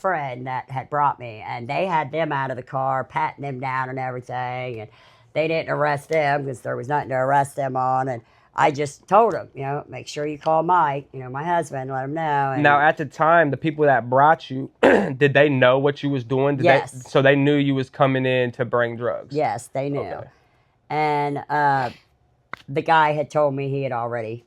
friend that had brought me, and they had them out of the car, patting them down and everything, and they didn't arrest them because there was nothing to arrest them on. And I just told them, make sure you call Mike, my husband, let him know. Now, And at the time, the people that brought you, did they know what you was doing? yes, So they knew you was coming in to bring drugs? yes, they knew. Okay. And the guy had told me he had already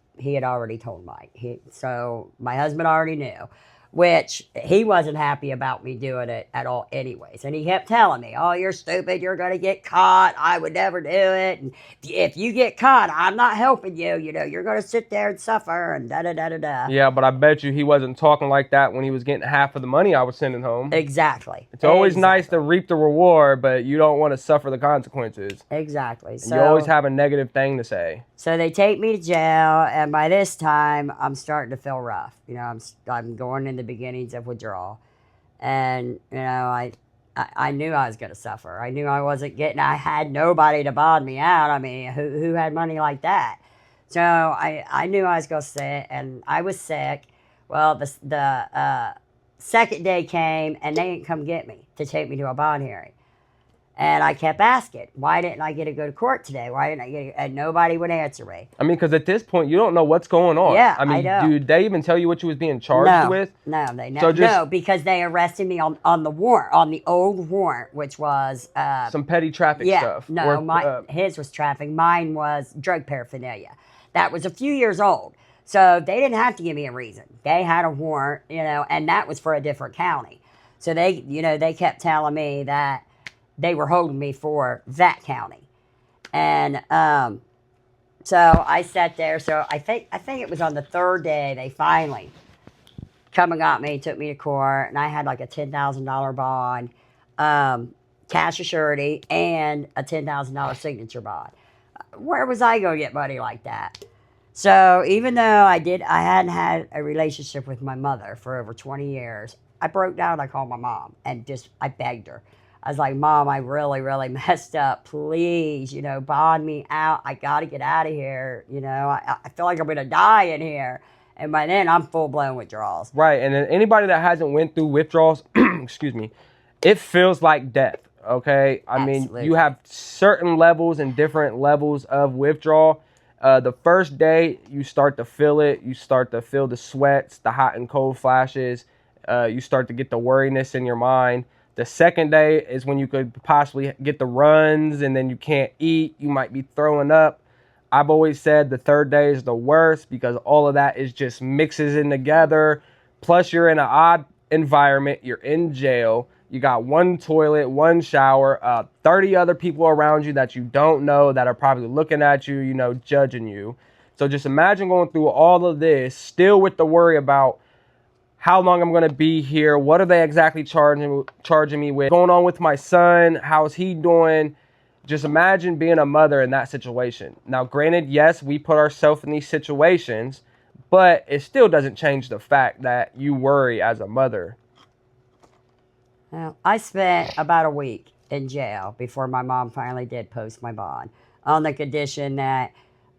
told Mike. So my husband already knew, which he wasn't happy about me doing it at all, anyways. And he kept telling me, "Oh, you're stupid. You're gonna get caught. I would never do it. And if you get caught, I'm not helping you. You're gonna sit there and suffer and da da da da da." Yeah, but I bet you he wasn't talking like that when he was getting half of the money I was sending home. Exactly. It's always nice to Exactly. reap the reward, but you don't want to suffer the consequences. Exactly. And you always So have a negative thing to say. So they take me to jail, and by this time, I'm starting to feel rough. I'm going in the beginnings of withdrawal, and I knew I was going to suffer. I knew I wasn't getting. I had nobody to bond me out. I mean, who had money like that? So I knew I was going to sit, and I was sick. Well, the second day came, and they didn't come get me to take me to a bond hearing. And I kept asking, why didn't I get to go to court today? Why didn't I get? And nobody would answer me. I mean, because at this point, you don't know what's going on. Yeah, I I mean, know. did they even tell you what you was being charged No, with? no, they So never. just No, because they arrested me on the warrant, on the old warrant, which was some petty traffic yeah, stuff. no, his was traffic, mine was drug paraphernalia. That was a few years old, so they didn't have to give me a reason. They had a warrant, and that was for a different county. So they kept telling me that they were holding me for that county, and so I sat there. So I think it was on the third day they finally come and got me, took me to court, and I had like a $10,000 bond, cash assurity, and a $10,000 signature bond. Where was I going to get money like that? So even though I hadn't had a relationship with my mother for over 20 years, I broke down. I called my mom and I begged her. I was like, "Mom, I really, really messed up. Please, bond me out. I got to get out of here. I feel like I'm going to die in here." And by then, I'm full blown withdrawals. Right, and then anybody that hasn't went through withdrawals, excuse me, it feels like death. Okay, I mean, you Absolutely. have certain levels and different levels of withdrawal. The first day, you start to feel it. You start to feel the sweats, the hot and cold flashes. You start to get the worriness in your mind. The second day is when you could possibly get the runs, and then you can't eat. You might be throwing up. I've always said the third day is the worst because all of that is just mixes in together. Plus, you're in an odd environment. You're in jail. You got one toilet, one shower, 30 other people around you that you don't know that are probably looking at you, judging you. So just imagine going through all of this, still with the worry about how long I'm going to be here. What are they exactly charging me with? What's going on with my son? How's he doing? Just imagine being a mother in that situation. Now, granted, yes, we put ourselves in these situations, but it still doesn't change the fact that you worry as a mother. Well, I spent about a week in jail before my mom finally did post my bond on the condition that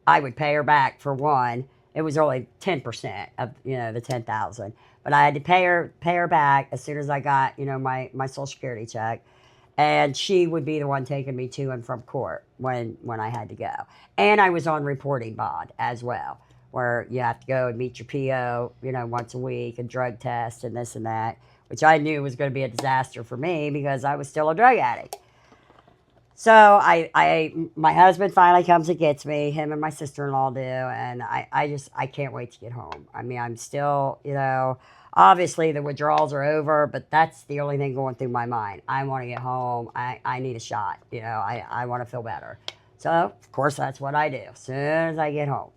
I would pay her back for one. It was only 10% of the 10,000, but I had to pay her back as soon as I got my Social Security check, and she would be the one taking me to and from court when I had to go. And I was on reporting bond as well, where you have to go and meet your PO, once a week, and drug test and this and that, which I knew was going to be a disaster for me because I was still a drug addict. So my husband finally comes and gets me. Him and my sister-in-law do, and I can't wait to get home. I mean, I'm still, obviously the withdrawals are over, but that's the only thing going through my mind. I want to get home. I need a shot. I want to feel better. So of course that's what I do as soon as I get home.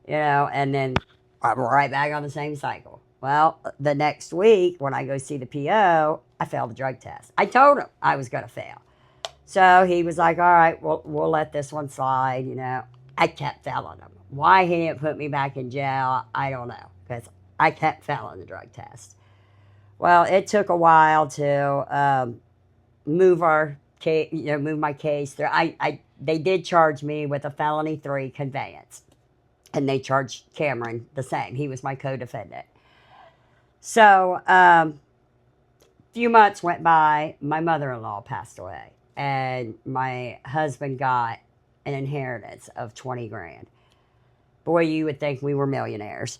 And then I'm right back on the same cycle. Well, the next week when I go see the PO, I failed the drug test. I told him I was going to fail. So he was like, "All right, we'll let this one slide." I kept failing him. Why he didn't put me back in jail, I don't know, because I kept failing the drug test. Well, it took a while to move our case, move my case through. They did charge me with a felony 3 conveyance, and they charged Cameron the same. He was my co-defendant. So few months went by, my mother-in-law passed away, and my husband got an inheritance of 20 grand. Boy, you would think we were millionaires.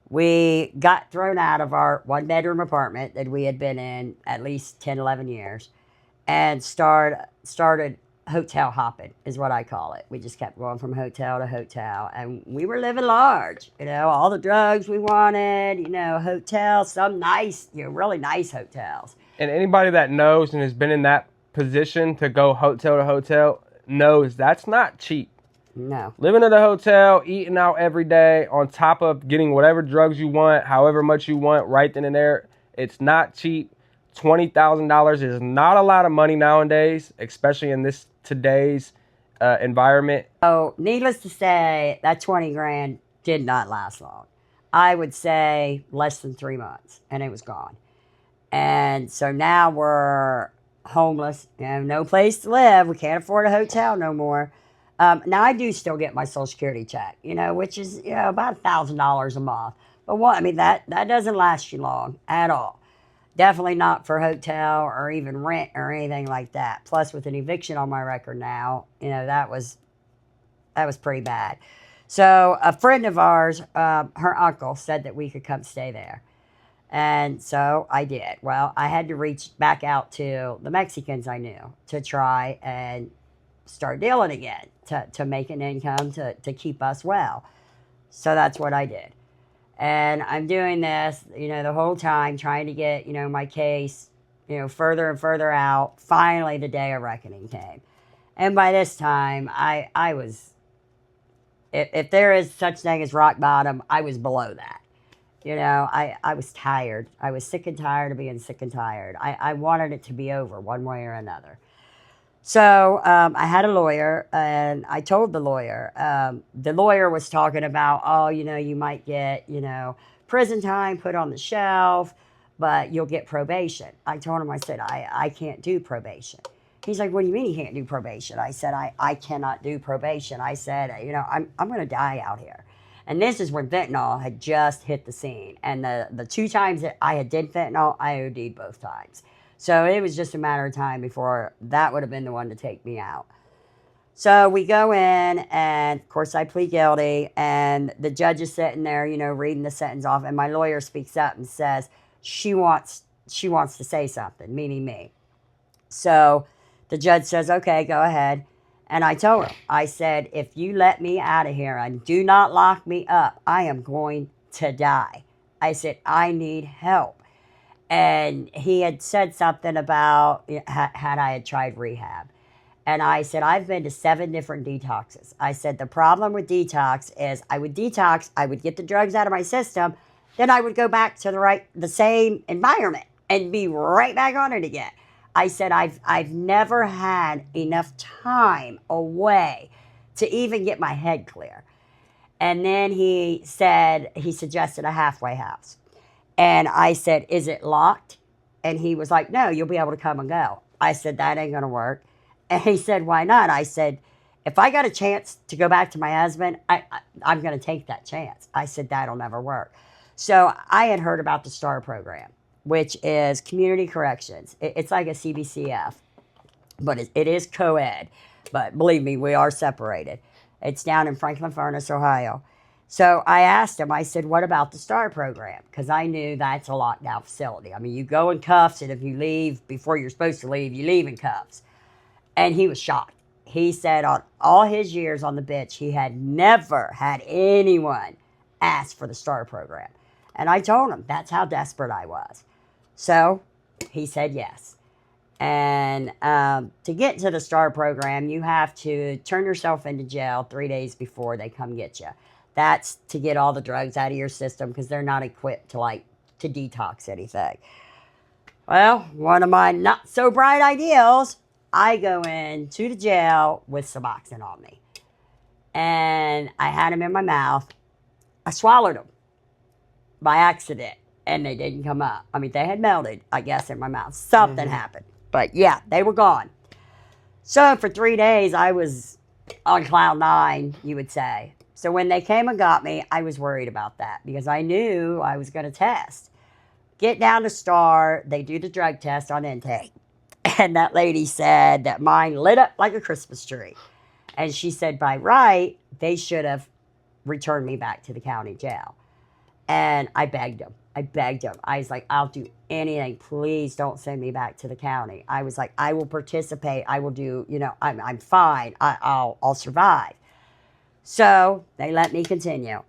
We got thrown out of our one-bedroom apartment that we had been in at least 10, 11 years and started hotel hopping, is what I call it. We just kept going from hotel to hotel, and we were living large. All the drugs we wanted, hotels, some nice, really nice hotels. And anybody that knows and has been in that position to go hotel to hotel knows that's not cheap. No. Living at a hotel, eating out every day, on top of getting whatever drugs you want, however much you want, right then and there, it's not cheap. $20,000 is not a lot of money nowadays, especially in this today's environment. So, needless to say, that 20 grand did not last long. I would say less than 3 months, and it was gone. And so now we're homeless, no place to live. We can't afford a hotel no more. Now I do still get my Social Security check, which is about $1,000 a month. But that doesn't last you long at all. Definitely not for hotel or even rent or anything like that. Plus, with an eviction on my record now, that was pretty bad. So a friend of ours, her uncle said that we could come stay there. And so I did. Well, I had to reach back out to the Mexicans I knew to try and start dealing again, to make an income to keep us well. So that's what I did. And I'm doing this, the whole time, trying to get, my case, further and further out. Finally, the day of reckoning came. And by this time, I was, if there is such thing as rock bottom, I was below that. I was tired. I was sick and tired of being sick and tired. I wanted it to be over one way or another. So I had a lawyer, and I told the lawyer was talking about, you might get, prison time put on the shelf, but you'll get probation. I told him, I said, I can't do probation. He's like, what do you mean you can't do probation? I said, I cannot do probation. I said, I'm going to die out here. And this is when fentanyl had just hit the scene. And the 2 times that I had did fentanyl, I OD'd both times. So it was just a matter of time before that would have been the one to take me out. So we go in, and of course I plead guilty, and the judge is sitting there, reading the sentence off, and my lawyer speaks up and says she wants to say something, meaning me. So the judge says, okay, go ahead. And I told him, I said, if you let me out of here and do not lock me up, I am going to die. I said, I need help. And he had said something about had I had tried rehab. And I said, I've been to 7 different detoxes. I said, the problem with detox is I would detox, I would get the drugs out of my system, then I would go back to the same environment and be right back on it again. I said, I've never had enough time away to even get my head clear. And then he suggested a halfway house. And I said, is it locked? And he was like, no, you'll be able to come and go. I said, that ain't going to work. And he said, why not? I said, if I got a chance to go back to my husband, I'm going to take that chance. I said, that'll never work. So I had heard about the STAR program, which is community corrections. It's like a CBCF, but it is co-ed. But believe me, we are separated. It's down in Franklin Furnace, Ohio. So I asked him, I said, what about the STAR program? Because I knew that's a lockdown facility. I mean, you go in cuffs, and if you leave before you're supposed to leave, you leave in cuffs. And he was shocked. He said on all his years on the bench, he had never had anyone ask for the STAR program. And I told him that's how desperate I was. So he said yes. And to get to the STAR program, you have to turn yourself into jail 3 days before they come get you. That's to get all the drugs out of your system because they're not equipped to detox anything. Well, one of my not so bright ideals, I go into the jail with Suboxone on me. And I had them in my mouth. I swallowed them by accident, and they didn't come up. I mean, they had melted, I guess, in my mouth. Something happened. But yeah, they were gone. So for 3 days, I was on cloud 9, you would say. So when they came and got me, I was worried about that because I knew I was going to test. get down to Star. They do the drug test on intake. And that lady said that mine lit up like a Christmas tree. And she said, by right, they should have returned me back to the county jail. And I begged him. I was like, I'll do anything. Please don't send me back to the county. I was like, I will participate. I will do, I'm fine. I'll survive. So they let me continue.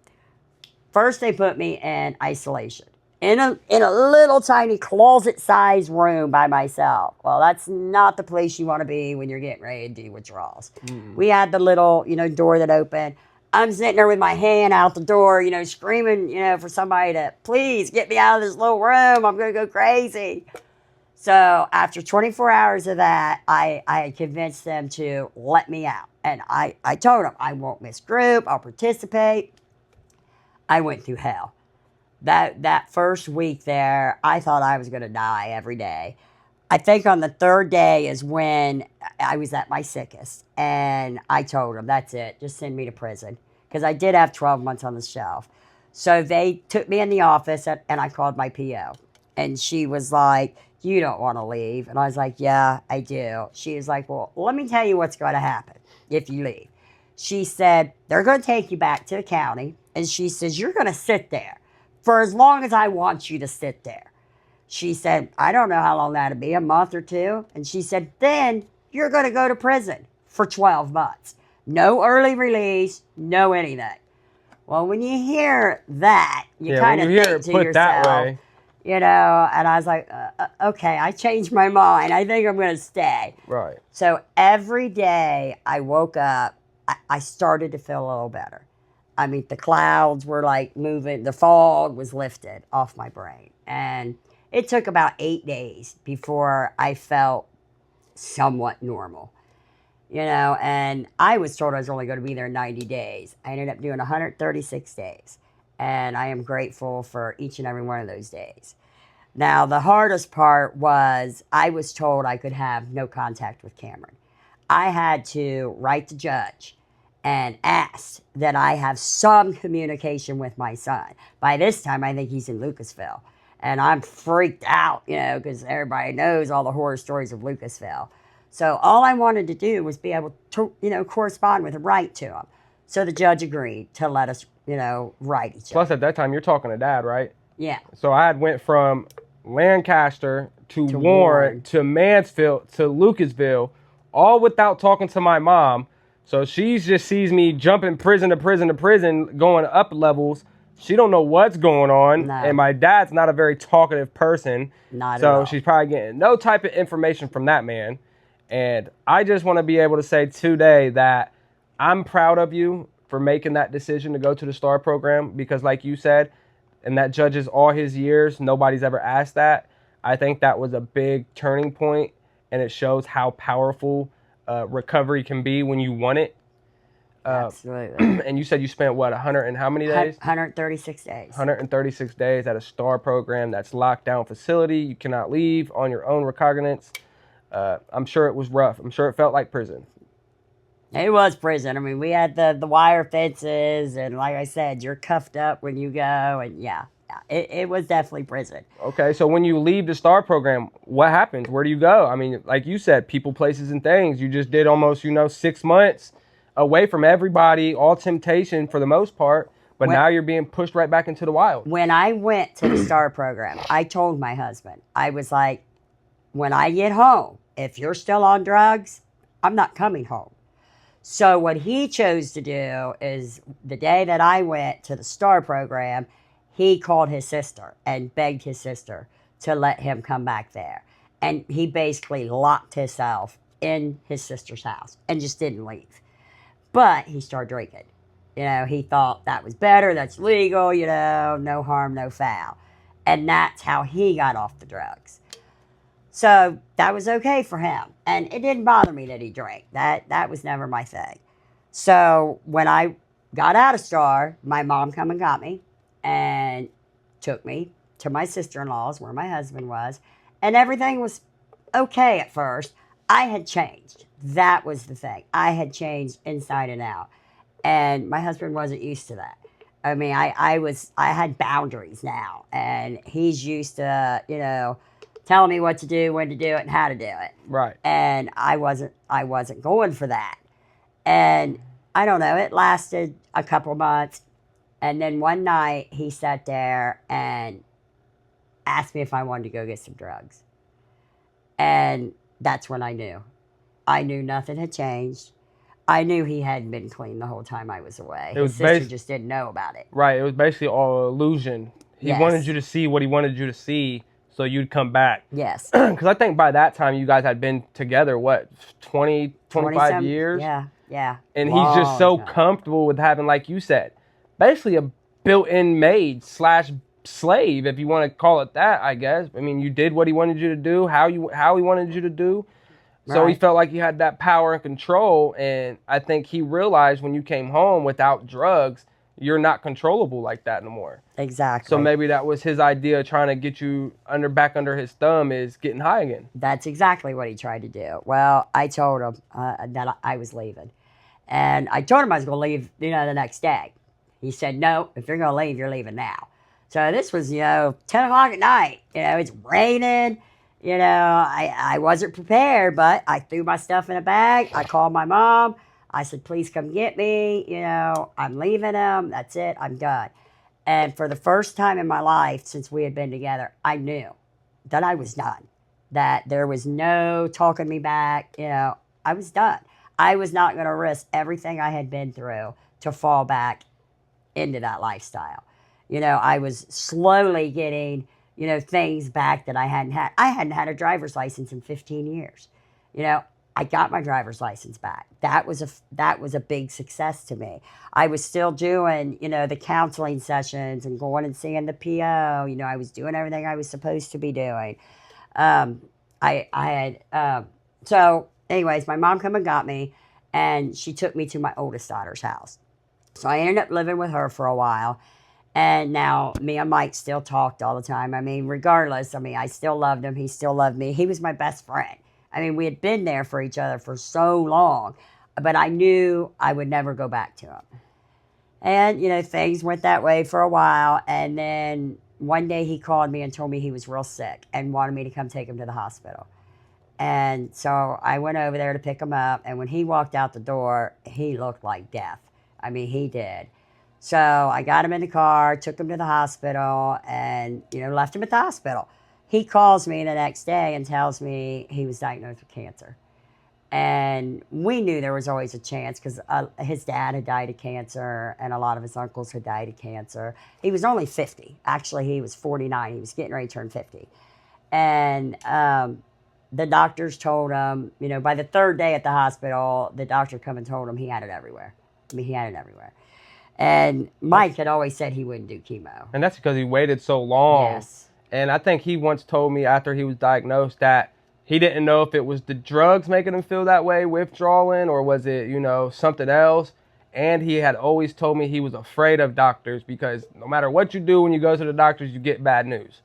First, they put me in isolation in a little tiny closet-sized room by myself. Well, that's not the place you want to be when you're getting ready to do withdrawals. We had the little, door that opened. I'm sitting there with my hand out the door, screaming, for somebody to please get me out of this little room. I'm going to go crazy. So after 24 hours of that, I convinced them to let me out. And I told them, I won't miss group. I'll participate. I went through hell. That first week there, I thought I was going to die every day. I think on the third day is when I was at my sickest. And I told them, that's it. Just send me to prison. Because I did have 12 months on the shelf. So they took me in the office and I called my PO. And she was like, you don't want to leave. And I was like, yeah, I do. She was like, well, let me tell you what's going to happen if you leave. She said, they're going to take you back to the county. And she says, you're going to sit there for as long as I want you to sit there. She said, I don't know how long that'll be, a month or two. And she said, then you're going to go to prison for 12 months. No early release, no anything. Well, when you hear that, you kind of think to yourself, that way. And I was like, okay, I changed my mind. I think I'm going to stay. Right. So every day I woke up, I started to feel a little better. I mean, the clouds were like moving. The fog was lifted off my brain. And it took about 8 days before I felt somewhat normal. And I was told I was only going to be there 90 days. I ended up doing 136 days. And I am grateful for each and every one of those days. Now, the hardest part was I was told I could have no contact with Cameron. I had to write the judge and ask that I have some communication with my son. By this time, I think he's in Lucasville. And I'm freaked out, because everybody knows all the horror stories of Lucasville. So all I wanted to do was be able to, correspond with him, write to him. So the judge agreed to let us, write each other. Plus, at that time, you're talking to Dad, right? Yeah. So I had went from Lancaster to Warren to Mansfield to Lucasville, all without talking to my mom. So she just sees me jumping prison to prison to prison, going up levels. She don't know what's going on. No. And my dad's not a very talkative person. Not at all. So she's probably getting no type of information from that man. And I just want to be able to say today that I'm proud of you for making that decision to go to the STAR program. Because like you said, and that judges all his years, nobody's ever asked that. I think that was a big turning point. And it shows how powerful recovery can be when you want it. Absolutely. And you said you spent, 100 and how many days? 136 days. 136 days at a STAR program that's locked down facility. You cannot leave on your own recognizance. I'm sure it was rough. I'm sure it felt like prison. It was prison. I mean, we had the wire fences, and like I said, you're cuffed up when you go, and yeah, it was definitely prison. Okay, so when you leave the STAR program, what happens? Where do you go? I mean, like you said, people, places, and things. You just did almost, 6 months away from everybody, all temptation for the most part, but now you're being pushed right back into the wild. When I went to the STAR program, I told my husband, I was like, when I get home, if you're still on drugs, I'm not coming home. So what he chose to do is the day that I went to the STAR program, he called his sister and begged his sister to let him come back there. And he basically locked himself in his sister's house and just didn't leave. But he started drinking. He thought that was better, that's legal, no harm, no foul. And that's how he got off the drugs. So that was okay for him. And it didn't bother me that he drank. That was never my thing. So when I got out of STAR, my mom come and got me and took me to my sister-in-law's where my husband was. And everything was okay at first. I had changed. That was the thing. I had changed inside and out. And my husband wasn't used to that. I mean, I had boundaries now, and he's used to, telling me what to do, when to do it, and how to do it. Right. And I wasn't going for that. And I don't know, it lasted a couple months. And then one night he sat there and asked me if I wanted to go get some drugs. And that's when I knew. I knew nothing had changed. I knew he hadn't been clean the whole time I was away. It His was sister just didn't know about it. Right. It was basically all illusion. He wanted you Yes. to see what he wanted you to see so you'd come back. Yes. Because I think by that time you guys had been together, what, 20, 25 years? Yeah. Yeah. And he's just so Long time. comfortable with having, like you said, basically a built-in maid slash slave, if you want to call it that, I guess. I mean, you did what he wanted you to do, how he wanted you to do. So he Right. felt like he had that power and control. And I think he realized when you came home without drugs, you're not controllable like that no more. Exactly. So maybe that was his idea, trying to get you back under his thumb, is getting high again. That's exactly what he tried to do. Well, I told him that I was leaving. And I told him I was going to leave, the next day. He said, no, if you're going to leave, you're leaving now. So this was, 10 o'clock at night. It's raining. I wasn't prepared, but I threw my stuff in a bag. I called my mom. I said, please come get me. I'm leaving him. That's it. I'm done. And for the first time in my life since we had been together, I knew that I was done, that there was no talking me back. I was done. I was not going to risk everything I had been through to fall back into that lifestyle. I was slowly getting, things back that I hadn't had. I hadn't had a driver's license in 15 years. I got my driver's license back. That was a big success to me. I was still doing, the counseling sessions and going and seeing the PO. I was doing everything I was supposed to be doing. I had so anyways, my mom come and got me, and she took me to my oldest daughter's house. So I ended up living with her for a while. And now me and Mike still talked all the time. I mean, regardless, I still loved him. He still loved me. He was my best friend. I mean, we had been there for each other for so long, but I knew I would never go back to him. And, things went that way for a while. And then one day he called me and told me he was real sick and wanted me to come take him to the hospital. And so I went over there to pick him up. And when he walked out the door, he looked like death. I mean, he did. So I got him in the car, took him to the hospital, and, left him at the hospital. He calls me the next day and tells me he was diagnosed with cancer. And we knew there was always a chance because his dad had died of cancer and a lot of his uncles had died of cancer. He was only 50. Actually, he was 49. He was getting ready to turn 50. And the doctors told him, by the third day at the hospital, the doctor come and told him he had it everywhere. I mean, he had it everywhere. And Mike had always said he wouldn't do chemo. And that's because he waited so long. Yes. And I think he once told me after he was diagnosed that he didn't know if it was the drugs making him feel that way, withdrawing, or was it, something else. And he had always told me he was afraid of doctors because no matter what you do when you go to the doctors, you get bad news.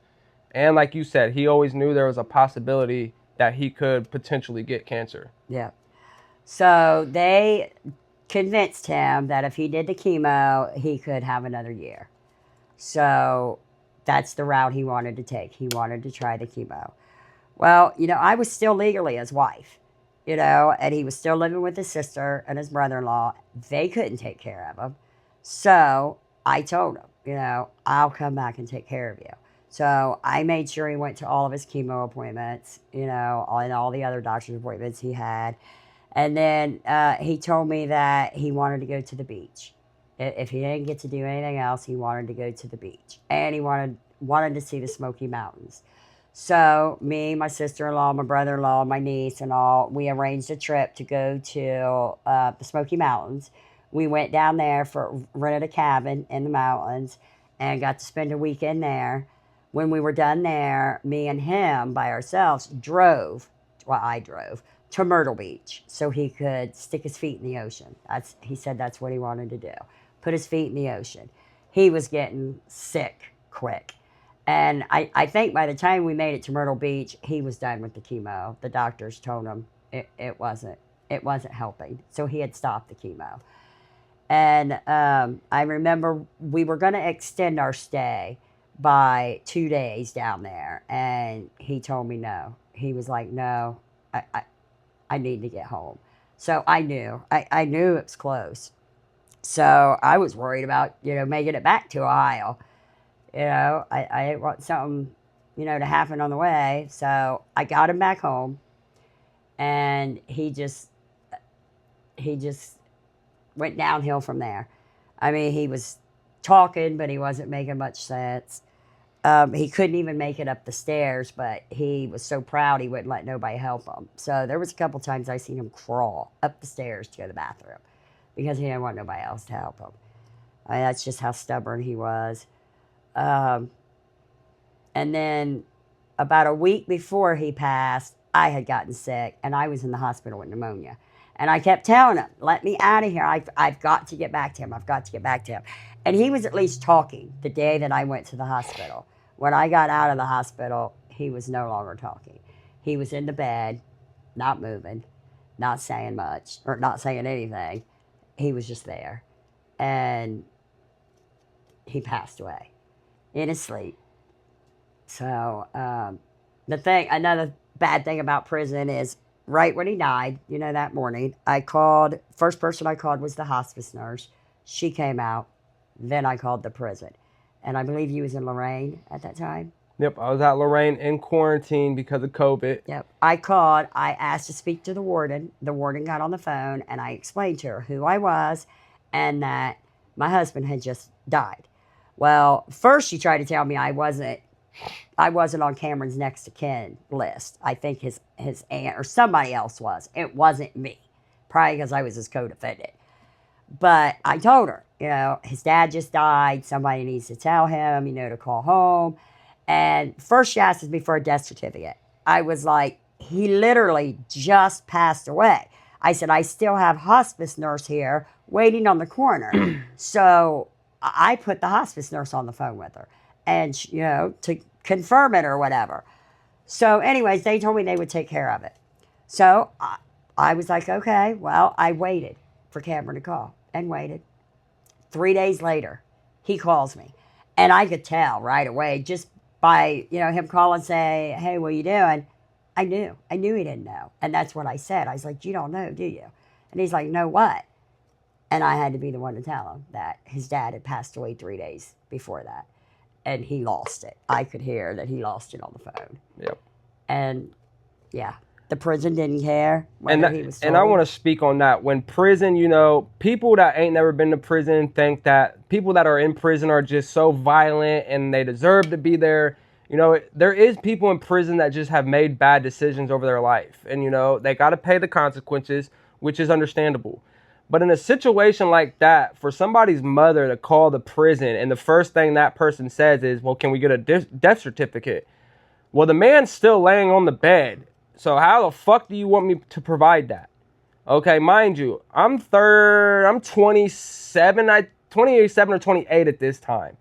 And like you said, he always knew there was a possibility that he could potentially get cancer. Yeah. So they convinced him that if he did the chemo, he could have another year. So that's the route he wanted to take. He wanted to try the chemo. Well, I was still legally his wife, and he was still living with his sister and his brother-in-law. They couldn't take care of him. So I told him, I'll come back and take care of you. So I made sure he went to all of his chemo appointments, and all the other doctor's appointments he had. And then he told me that he wanted to go to the beach. If he didn't get to do anything else, he wanted to go to the beach. And he wanted to see the Smoky Mountains. So me, my sister-in-law, my brother-in-law, my niece, and all, we arranged a trip to go to the Smoky Mountains. We went down there, rented a cabin in the mountains, and got to spend a weekend there. When we were done there, me and him by ourselves I drove to Myrtle Beach so he could stick his feet in the ocean. He said that's what he wanted to do, put his feet in the ocean. He was getting sick quick. And I think by the time we made it to Myrtle Beach, he was done with the chemo. The doctors told him it wasn't helping. So he had stopped the chemo. And I remember we were going to extend our stay by 2 days down there. And he told me no. He was like, no, I need to get home. So I knew. I knew it was close. So I was worried about, making it back to Ohio. I didn't want something, to happen on the way. So I got him back home, and he just went downhill from there. I mean, he was talking, but he wasn't making much sense. He couldn't even make it up the stairs, but he was so proud he wouldn't let nobody help him. So there was a couple times I seen him crawl up the stairs to go to the bathroom because he didn't want nobody else to help him. I mean, that's just how stubborn he was. Um, and then about a week before he passed, I had gotten sick and I was in the hospital with pneumonia. And I kept telling him, let me out of here. I've got to get back to him. I've got to get back to him. And he was at least talking the day that I went to the hospital. When I got out of the hospital, he was no longer talking. He was in the bed, not moving, not saying much, or not saying anything. He was just there. And he passed away in his sleep. So another bad thing about prison is right when he died, that morning, first person I called was the hospice nurse. She came out. Then I called the prison. And I believe you was in Lorraine at that time. Yep, I was at Lorraine in quarantine because of COVID. Yep. I asked to speak to the warden. The warden got on the phone and I explained to her who I was and that my husband had just died. Well, first she tried to tell me I wasn't on Cameron's next of kin list. I think his aunt or somebody else was. It wasn't me. Probably because I was his co-defendant. But I told her, his dad just died. Somebody needs to tell him, to call home. And first she asked me for a death certificate. I was like, he literally just passed away. I said, I still have hospice nurse here waiting on the corner. So I put the hospice nurse on the phone with her and, to confirm it or whatever. So anyways, they told me they would take care of it. So I was like, okay, well, I waited for Cameron to call and waited. 3 days later, he calls me. And I could tell right away just by, him calling and say, hey, what are you doing? I knew he didn't know. And that's what I said. I was like, you don't know, do you? And he's like, no, what? And I had to be the one to tell him that his dad had passed away 3 days before that. And he lost it. I could hear that he lost it on the phone. Yep. And, yeah. The prison didn't care whether he was told. And I want to speak on that. When prison, people that ain't never been to prison think that people that are in prison are just so violent and they deserve to be there. There is people in prison that just have made bad decisions over their life. And, they got to pay the consequences, which is understandable. But in a situation like that, for somebody's mother to call the prison and the first thing that person says is, well, can we get a death certificate? Well, the man's still laying on the bed. So how the fuck do you want me to provide that? Okay, mind you, I'm 27, 27 or 28 at this time.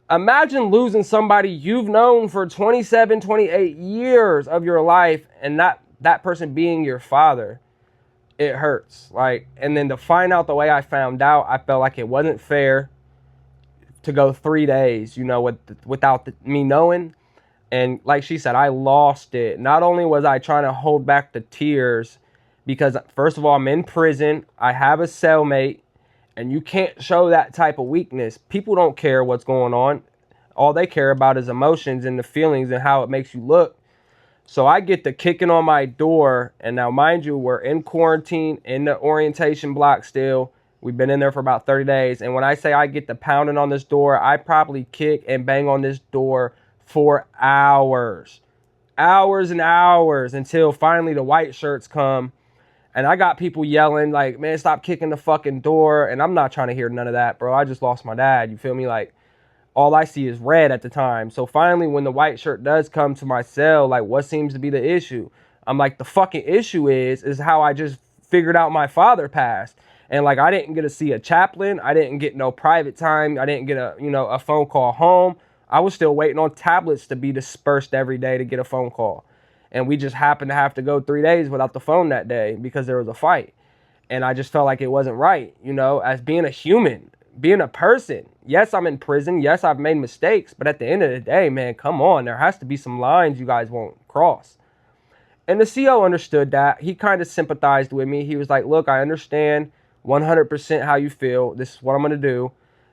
Imagine losing somebody you've known for 27, 28 years of your life and that person being your father. It hurts. And then to find out the way I found out, I felt like it wasn't fair to go 3 days, without me knowing. And like she said, I lost it. Not only was I trying to hold back the tears because, first of all, I'm in prison. I have a cellmate, and you can't show that type of weakness. People don't care what's going on. All they care about is emotions and the feelings and how it makes you look. So I get the kicking on my door. And now, mind you, we're in quarantine in the orientation block still. We've been in there for about 30 days. And when I say I get the pounding on this door, I probably kick and bang on this door for hours and hours until finally the white shirts come. And I got people yelling like, man, stop kicking the fucking door. And I'm not trying to hear none of that, bro. I just lost my dad. You feel me? All I see is red at the time. So finally, when the white shirt does come to my cell, what seems to be the issue? I'm like, the fucking issue is how I just figured out my father passed. And I didn't get to see a chaplain. I didn't get no private time. I didn't get a phone call home. I was still waiting on tablets to be dispersed every day to get a phone call. And we just happened to have to go 3 days without the phone that day because there was a fight. And I just felt like it wasn't right, you know, as being a human, being a person. Yes, I'm in prison. Yes, I've made mistakes. But at the end of the day, man, come on. There has to be some lines you guys won't cross. And the CO understood that. He kind of sympathized with me. He was like, look, I understand 100% how you feel. This is what I'm going to do.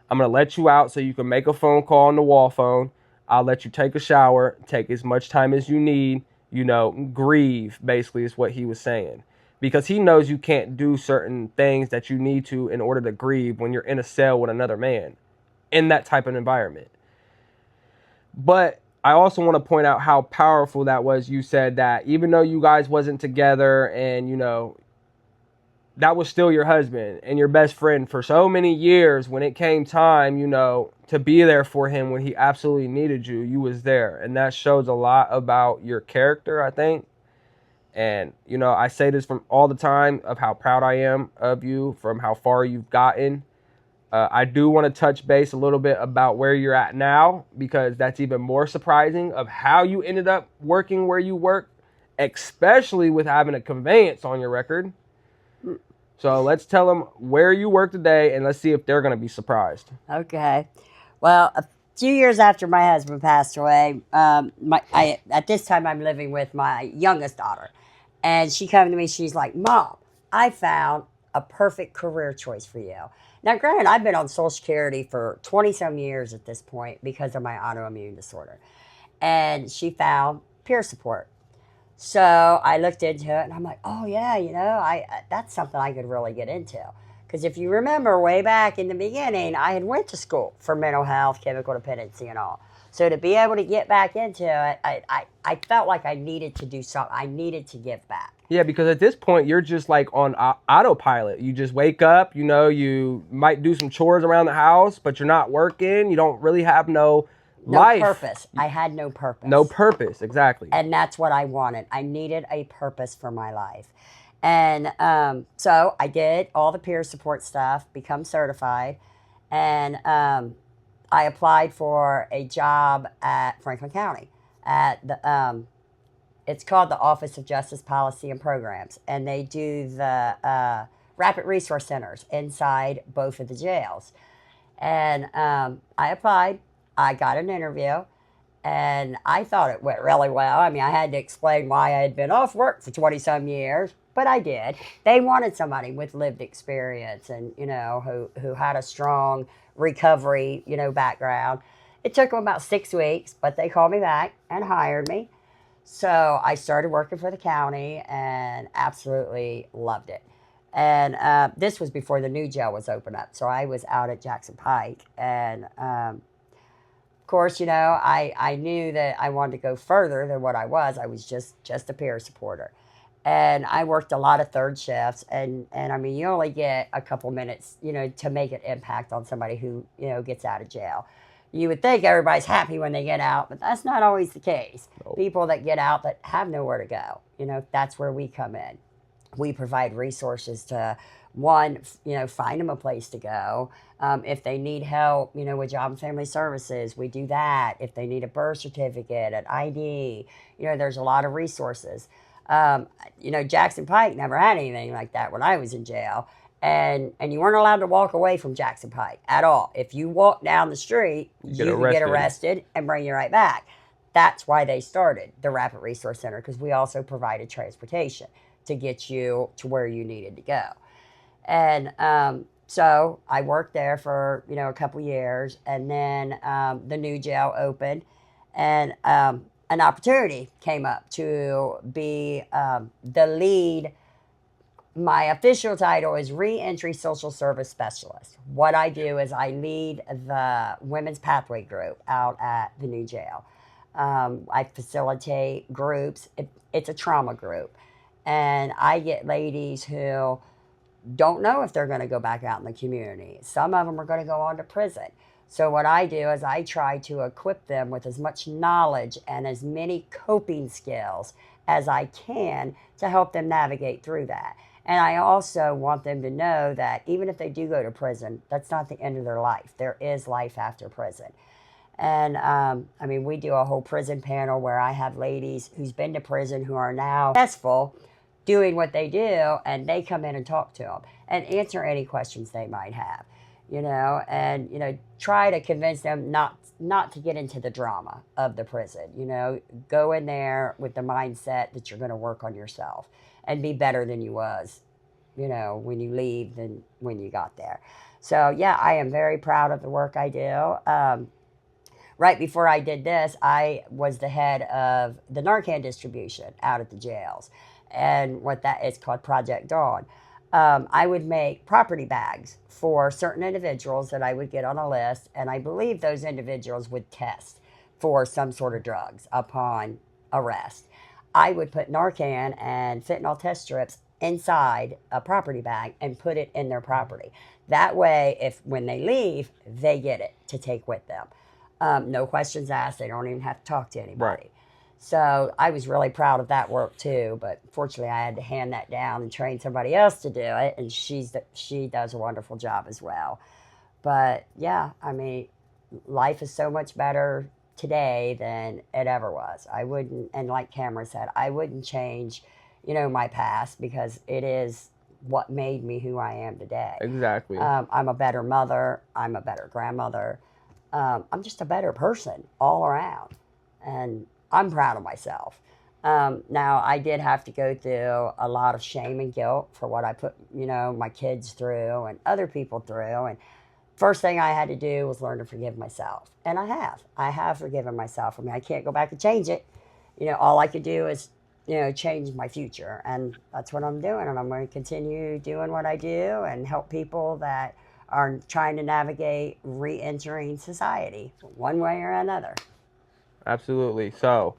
I'm going to let you out so you can make a phone call on the wall phone. I'll let you take a shower, take as much time as you need, you know, grieve, basically, is what he was saying. Because he knows you can't do certain things that you need to in order to grieve when you're in a cell with another man in that type of environment. But I also want to point out how powerful that was. You said that even though you guys wasn't together and, you know, that was still your husband and your best friend for so many years, when it came time, you know, to be there for him when he absolutely needed you, you was there. And that shows a lot about your character, I think. And, you know, I say this from all the time of how proud I am of you, from how far you've gotten. I do want to touch base a little bit about where you're at now, because that's even more surprising of how you ended up working where you work, especially with having a conveyance on your record. So let's tell them where you work today, and let's see if they're going to be surprised. Okay. Well, a few years after my husband passed away, at this time I'm living with my youngest daughter. And she came to me, she's like, Mom, I found a perfect career choice for you. Now, granted, I've been on Social Security for 20 some years at this point because of my autoimmune disorder. And she found peer support. So I looked into it and I'm like, oh yeah, that's something I could really get into. Because if you remember way back in the beginning, I had went to school for mental health, chemical dependency and all. So to be able to get back into it, I felt like I needed to do something. I needed to give back. Yeah, because at this point, you're just like on autopilot. You just wake up, you know, you might do some chores around the house, but you're not working. You don't really have no life. Purpose. I had no purpose. No purpose, exactly. And that's what I wanted. I needed a purpose for my life. And so I did all the peer support stuff, become certified, and I applied for a job at Franklin County at the it's called the Office of Justice Policy and Programs, and they do the rapid resource centers inside both of the jails. And I applied. I got an interview, and I thought it went really well. I mean, I had to explain why I had been off work for 20-some years, but I did. They wanted somebody with lived experience and, you know, who had a strong recovery, you know, background. It took them about 6 weeks, but they called me back and hired me. So I started working for the county and absolutely loved it. And this was before the new jail was opened up. So I was out at Jackson Pike. And of course, you know, I knew that I wanted to go further than what I was. I was just a peer supporter. And I worked a lot of third shifts. And I mean, you only get a couple minutes, you know, to make an impact on somebody who, you know, gets out of jail. You would think everybody's happy when they get out, but that's not always the case. Nope. People that get out that have nowhere to go, you know, that's where we come in. We provide resources to, one, you know, find them a place to go. If they need help, you know, with Job and Family Services, we do that. If they need a birth certificate, an ID, you know, there's a lot of resources. You know, Jackson Pike never had anything like that when I was in jail. And you weren't allowed to walk away from Jackson Pike at all. If you walk down the street, you could get arrested and bring you right back. That's why they started the Rapid Resource Center, because we also provided transportation to get you to where you needed to go. And so I worked there for, you know, a couple years, and then the new jail opened, and an opportunity came up to be the lead. My official title is Reentry Social Service Specialist. What I do is I lead the Women's Pathway group out at the new jail. I facilitate groups. It's a trauma group. And I get ladies who don't know if they're going to go back out in the community. Some of them are going to go on to prison. So what I do is I try to equip them with as much knowledge and as many coping skills as I can to help them navigate through that. And I also want them to know that even if they do go to prison, that's not the end of their life. There is life after prison. And I mean, we do a whole prison panel where I have ladies who's been to prison who are now successful doing what they do, and they come in and talk to them and answer any questions they might have, and try to convince them not to get into the drama of the prison. Go in there with the mindset that you're going to work on yourself and be better than you was, when you leave than when you got there. So yeah, I am very proud of the work I do. Right before I did this, I was the head of the Narcan distribution out at the jails, and what that is called Project Dawn. I would make property bags for certain individuals that I would get on a list, and I believe those individuals would test for some sort of drugs upon arrest. I would put Narcan and fentanyl test strips inside a property bag and put it in their property. That way, if when they leave, they get it to take with them. No questions asked. They don't even have to talk to anybody. Right. So I was really proud of that work too. But fortunately, I had to hand that down and train somebody else to do it, and she does a wonderful job as well. But yeah, I mean, life is so much better today than it ever was. I wouldn't, and like Cameron said, I wouldn't change, my past, because it is what made me who I am today. Exactly. I'm a better mother. I'm a better grandmother. I'm just a better person all around, and I'm proud of myself. Now, I did have to go through a lot of shame and guilt for what I put, my kids through and other people through. And first thing I had to do was learn to forgive myself, and I have. I have forgiven myself. I mean, I can't go back and change it. All I could do is, change my future, and that's what I'm doing. And I'm going to continue doing what I do and help people that are trying to navigate re-entering society one way or another. Absolutely. So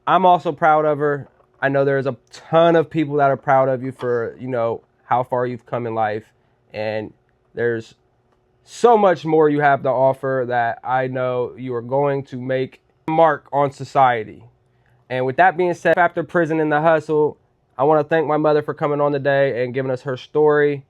I'm also proud of her. I know there's a ton of people that are proud of you for, how far you've come in life. And there's so much more you have to offer that I know you are going to make a mark on society. And with that being said, after prison and the hustle, I want to thank my mother for coming on today and giving us her story.